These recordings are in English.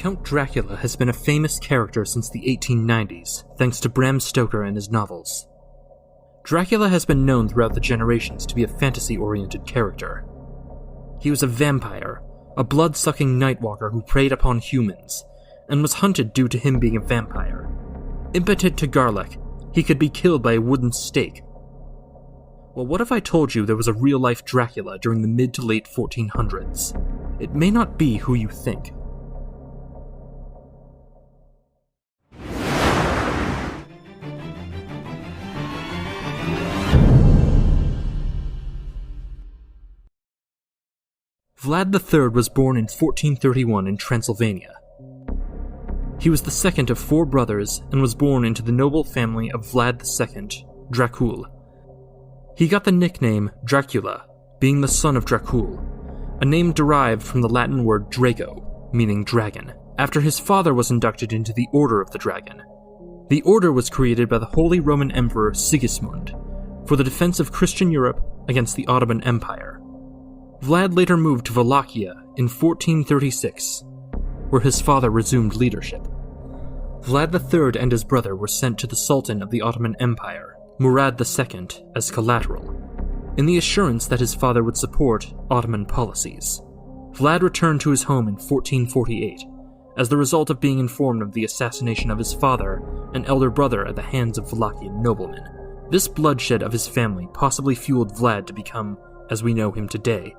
Count Dracula has been a famous character since the 1890s, thanks to Bram Stoker and his novels. Dracula has been known throughout the generations to be a fantasy-oriented character. He was a vampire, a blood-sucking nightwalker who preyed upon humans, and was hunted due to him being a vampire. Impotent to garlic, he could be killed by a wooden stake. Well, what if I told you there was a real-life Dracula during the mid to late 1400s? It may not be who you think. Vlad III was born in 1431 in Transylvania. He was the second of 4 brothers and was born into the noble family of Vlad II, Dracula. He got the nickname Dracula, being the son of Dracula, a name derived from the Latin word Draco, meaning dragon, after his father was inducted into the Order of the Dragon. The order was created by the Holy Roman Emperor Sigismund for the defense of Christian Europe against the Ottoman Empire. Vlad later moved to Wallachia in 1436, where his father resumed leadership. Vlad III and his brother were sent to the Sultan of the Ottoman Empire, Murad II, as collateral, in the assurance that his father would support Ottoman policies. Vlad returned to his home in 1448, as the result of being informed of the assassination of his father and elder brother at the hands of Wallachian noblemen. This bloodshed of his family possibly fueled Vlad to become, as we know him today,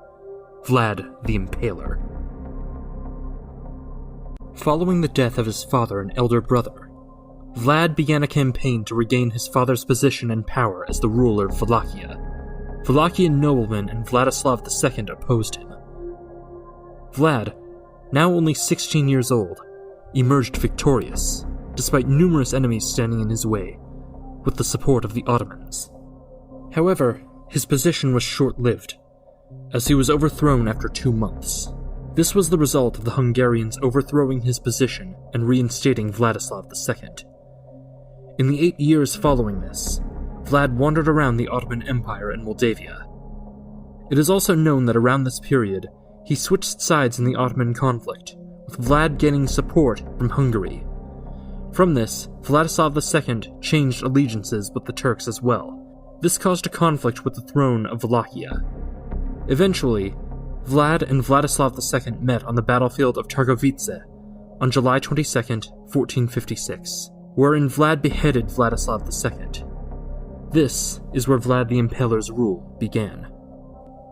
Vlad the Impaler. Following the death of his father and elder brother, Vlad began a campaign to regain his father's position and power as the ruler of Wallachia. Wallachian noblemen and Vladislav II opposed him. Vlad, now only 16 years old, emerged victorious, despite numerous enemies standing in his way, with the support of the Ottomans. However, his position was short-lived, as he was overthrown after 2 months. This was the result of the Hungarians overthrowing his position and reinstating Vladislav II. In the 8 years following this, Vlad wandered around the Ottoman Empire in Moldavia. It is also known that around this period, he switched sides in the Ottoman conflict, with Vlad gaining support from Hungary. From this, Vladislav II changed allegiances with the Turks as well. This caused a conflict with the throne of Wallachia. Eventually, Vlad and Vladislav II met on the battlefield of Targovice on July 22, 1456, wherein Vlad beheaded Vladislav II. This is where Vlad the Impaler's rule began.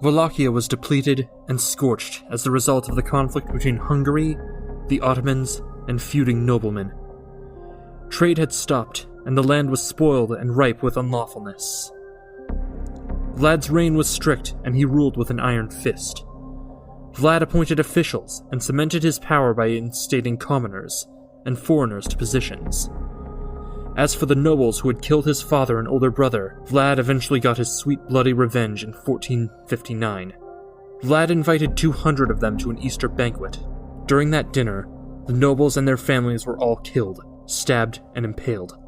Wallachia was depleted and scorched as the result of the conflict between Hungary, the Ottomans, and feuding noblemen. Trade had stopped, and the land was spoiled and ripe with unlawfulness. Vlad's reign was strict, and he ruled with an iron fist. Vlad appointed officials and cemented his power by instating commoners and foreigners to positions. As for the nobles who had killed his father and older brother, Vlad eventually got his sweet bloody revenge in 1459. Vlad invited 200 of them to an Easter banquet. During that dinner, the nobles and their families were all killed, stabbed, and impaled.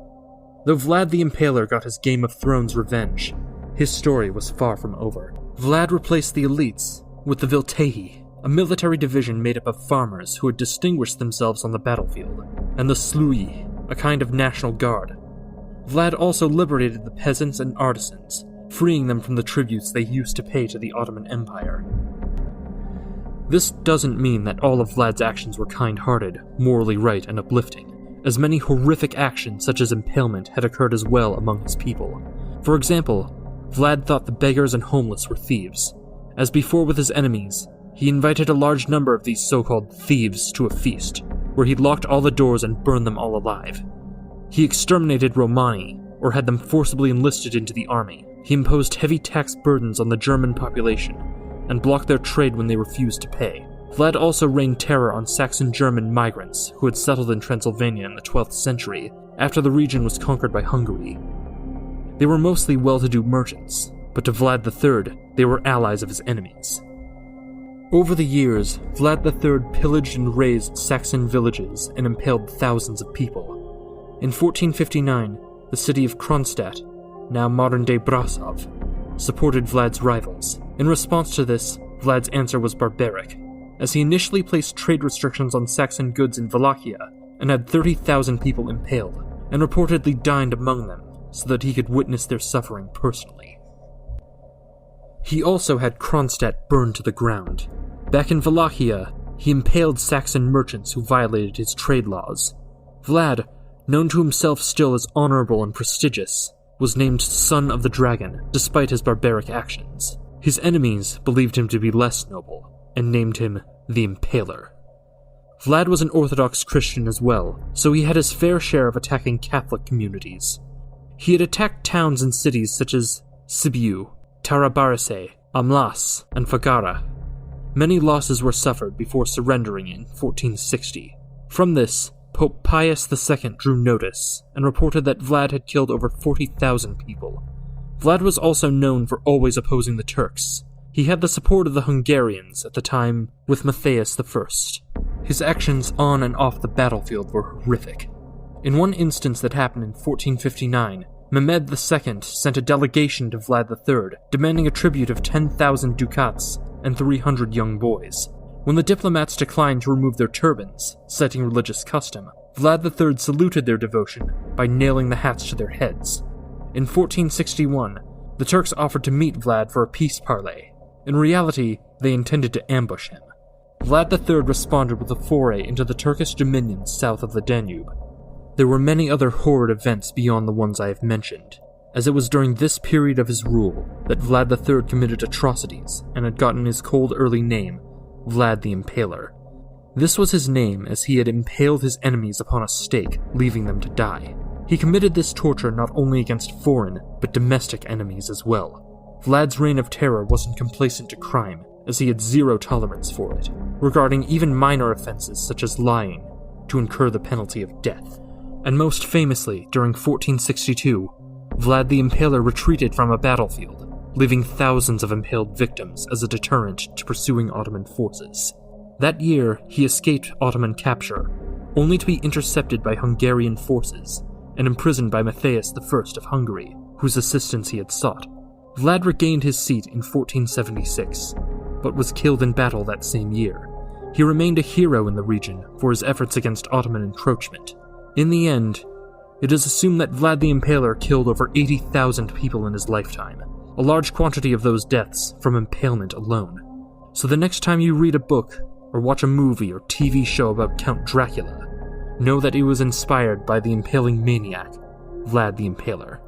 Though Vlad the Impaler got his Game of Thrones revenge, his story was far from over. Vlad replaced the elites with the Viltehi, a military division made up of farmers who had distinguished themselves on the battlefield, and the Sluyi, a kind of national guard. Vlad also liberated the peasants and artisans, freeing them from the tributes they used to pay to the Ottoman Empire. This doesn't mean that all of Vlad's actions were kind-hearted, morally right, and uplifting, as many horrific actions such as impalement had occurred as well among his people. For example, Vlad thought the beggars and homeless were thieves. As before with his enemies, he invited a large number of these so-called thieves to a feast, where he locked all the doors and burned them all alive. He exterminated Romani, or had them forcibly enlisted into the army. He imposed heavy tax burdens on the German population, and blocked their trade when they refused to pay. Vlad also rained terror on Saxon-German migrants who had settled in Transylvania in the 12th century, after the region was conquered by Hungary. They were mostly well-to-do merchants, but to Vlad III, they were allies of his enemies. Over the years, Vlad III pillaged and razed Saxon villages and impaled thousands of people. In 1459, the city of Kronstadt, now modern-day Brasov, supported Vlad's rivals. In response to this, Vlad's answer was barbaric. as he initially placed trade restrictions on Saxon goods in Wallachia and had 30,000 people impaled, and reportedly dined among them so that he could witness their suffering personally. He also had Kronstadt burned to the ground. Back in Wallachia, he impaled Saxon merchants who violated his trade laws. Vlad, known to himself still as honorable and prestigious, was named Son of the Dragon despite his barbaric actions. His enemies believed him to be less noble, and named him the Impaler. Vlad was an Orthodox Christian as well, so he had his fair share of attacking Catholic communities. He had attacked towns and cities such as Sibiu, Tarabarise, Amlas, and Fagara. Many losses were suffered before surrendering in 1460. From this, Pope Pius II drew notice and reported that Vlad had killed over 40,000 people. Vlad was also known for always opposing the Turks. He had the support of the Hungarians at the time with Matthias I. His actions on and off the battlefield were horrific. In one instance that happened in 1459, Mehmed II sent a delegation to Vlad III, demanding a tribute of 10,000 ducats and 300 young boys. When the diplomats declined to remove their turbans, citing religious custom, Vlad III saluted their devotion by nailing the hats to their heads. In 1461, the Turks offered to meet Vlad for a peace parley. In reality, they intended to ambush him. Vlad III responded with a foray into the Turkish dominions south of the Danube. There were many other horrid events beyond the ones I have mentioned, as it was during this period of his rule that Vlad III committed atrocities and had gotten his cold early name, Vlad the Impaler. This was his name as he had impaled his enemies upon a stake, leaving them to die. He committed this torture not only against foreign, but domestic enemies as well. Vlad's reign of terror wasn't complacent to crime, as he had zero tolerance for it, regarding even minor offenses such as lying, to incur the penalty of death. And most famously, during 1462, Vlad the Impaler retreated from a battlefield, leaving thousands of impaled victims as a deterrent to pursuing Ottoman forces. That year, he escaped Ottoman capture, only to be intercepted by Hungarian forces and imprisoned by Matthias I of Hungary, whose assistance he had sought. Vlad regained his seat in 1476, but was killed in battle that same year. He remained a hero in the region for his efforts against Ottoman encroachment. In the end, it is assumed that Vlad the Impaler killed over 80,000 people in his lifetime, a large quantity of those deaths from impalement alone. So the next time you read a book, or watch a movie or TV show about Count Dracula, know that it was inspired by the impaling maniac, Vlad the Impaler.